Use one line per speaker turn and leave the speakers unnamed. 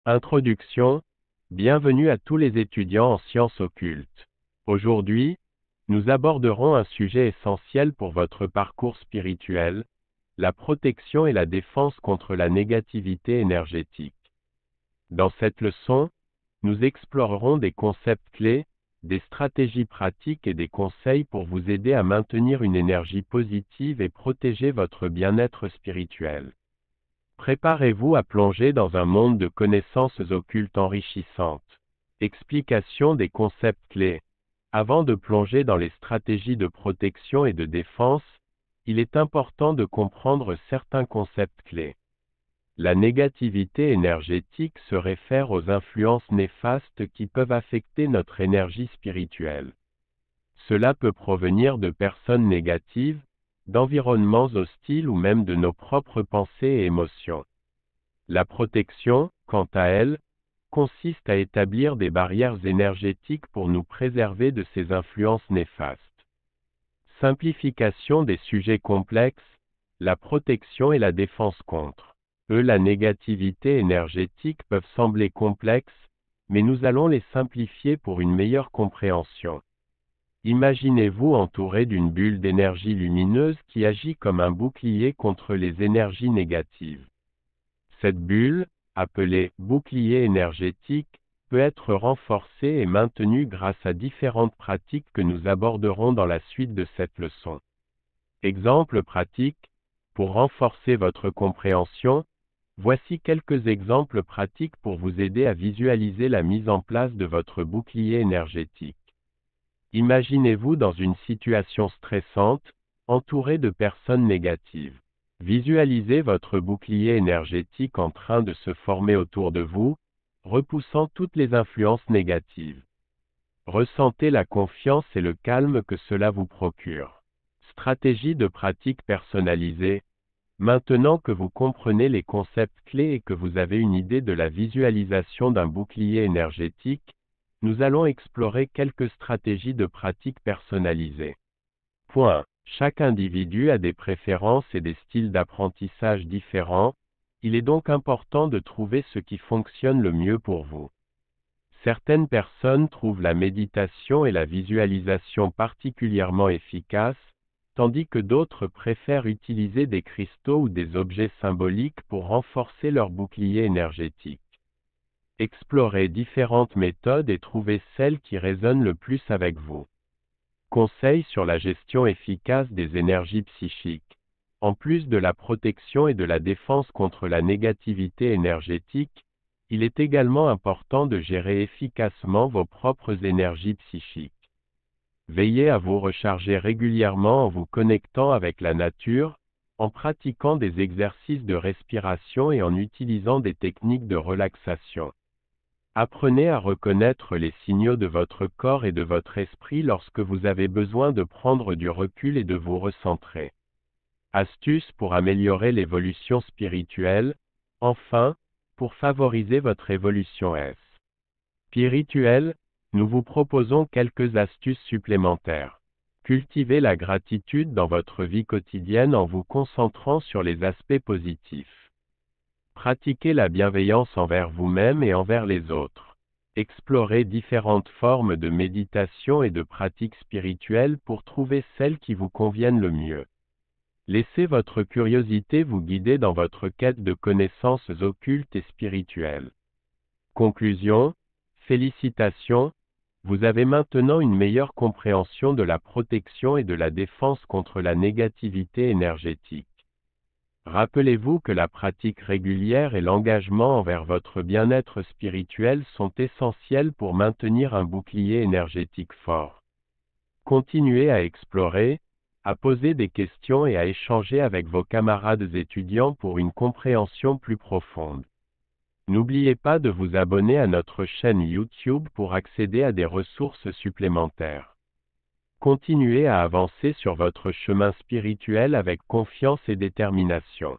Introduction. Bienvenue à tous les étudiants en sciences occultes. Aujourd'hui, nous aborderons un sujet essentiel pour votre parcours spirituel, la protection et la défense contre la négativité énergétique. Dans cette leçon, nous explorerons des concepts clés, des stratégies pratiques et des conseils pour vous aider à maintenir une énergie positive et protéger votre bien-être spirituel. Préparez-vous à plonger dans un monde de connaissances occultes enrichissantes. Explication des concepts clés. Avant de plonger dans les stratégies de protection et de défense, il est important de comprendre certains concepts clés. La négativité énergétique se réfère aux influences néfastes qui peuvent affecter notre énergie spirituelle. Cela peut provenir de personnes négatives, d'environnements hostiles ou même de nos propres pensées et émotions. La protection, quant à elle, consiste à établir des barrières énergétiques pour nous préserver de ces influences néfastes. Simplification des sujets complexes, la protection et la défense contre. La négativité énergétique peuvent sembler complexes, mais nous allons les simplifier pour une meilleure compréhension. Imaginez-vous entouré d'une bulle d'énergie lumineuse qui agit comme un bouclier contre les énergies négatives. Cette bulle, appelée bouclier énergétique, peut être renforcée et maintenue grâce à différentes pratiques que nous aborderons dans la suite de cette leçon. Exemple pratique. Pour renforcer votre compréhension, voici quelques exemples pratiques pour vous aider à visualiser la mise en place de votre bouclier énergétique. Imaginez-vous dans une situation stressante, entouré de personnes négatives. Visualisez votre bouclier énergétique en train de se former autour de vous, repoussant toutes les influences négatives. Ressentez la confiance et le calme que cela vous procure. Stratégie de pratique personnalisée. Maintenant que vous comprenez les concepts clés et que vous avez une idée de la visualisation d'un bouclier énergétique, nous allons explorer quelques stratégies de pratique personnalisées. Point. Chaque individu a des préférences et des styles d'apprentissage différents, il est donc important de trouver ce qui fonctionne le mieux pour vous. Certaines personnes trouvent la méditation et la visualisation particulièrement efficaces, tandis que d'autres préfèrent utiliser des cristaux ou des objets symboliques pour renforcer leur bouclier énergétique. Explorez différentes méthodes et trouvez celle qui résonne le plus avec vous. Conseils sur la gestion efficace des énergies psychiques. En plus de la protection et de la défense contre la négativité énergétique, il est également important de gérer efficacement vos propres énergies psychiques. Veillez à vous recharger régulièrement en vous connectant avec la nature, en pratiquant des exercices de respiration et en utilisant des techniques de relaxation. Apprenez à reconnaître les signaux de votre corps et de votre esprit lorsque vous avez besoin de prendre du recul et de vous recentrer. Astuces pour améliorer l'évolution spirituelle. Enfin, pour favoriser votre évolution spirituelle, nous vous proposons quelques astuces supplémentaires. Cultivez la gratitude dans votre vie quotidienne en vous concentrant sur les aspects positifs. Pratiquez la bienveillance envers vous-même et envers les autres. Explorez différentes formes de méditation et de pratiques spirituelles pour trouver celles qui vous conviennent le mieux. Laissez votre curiosité vous guider dans votre quête de connaissances occultes et spirituelles. Conclusion. Félicitations, vous avez maintenant une meilleure compréhension de la protection et de la défense contre la négativité énergétique. Rappelez-vous que la pratique régulière et l'engagement envers votre bien-être spirituel sont essentiels pour maintenir un bouclier énergétique fort. Continuez à explorer, à poser des questions et à échanger avec vos camarades étudiants pour une compréhension plus profonde. N'oubliez pas de vous abonner à notre chaîne YouTube pour accéder à des ressources supplémentaires. Continuez à avancer sur votre chemin spirituel avec confiance et détermination.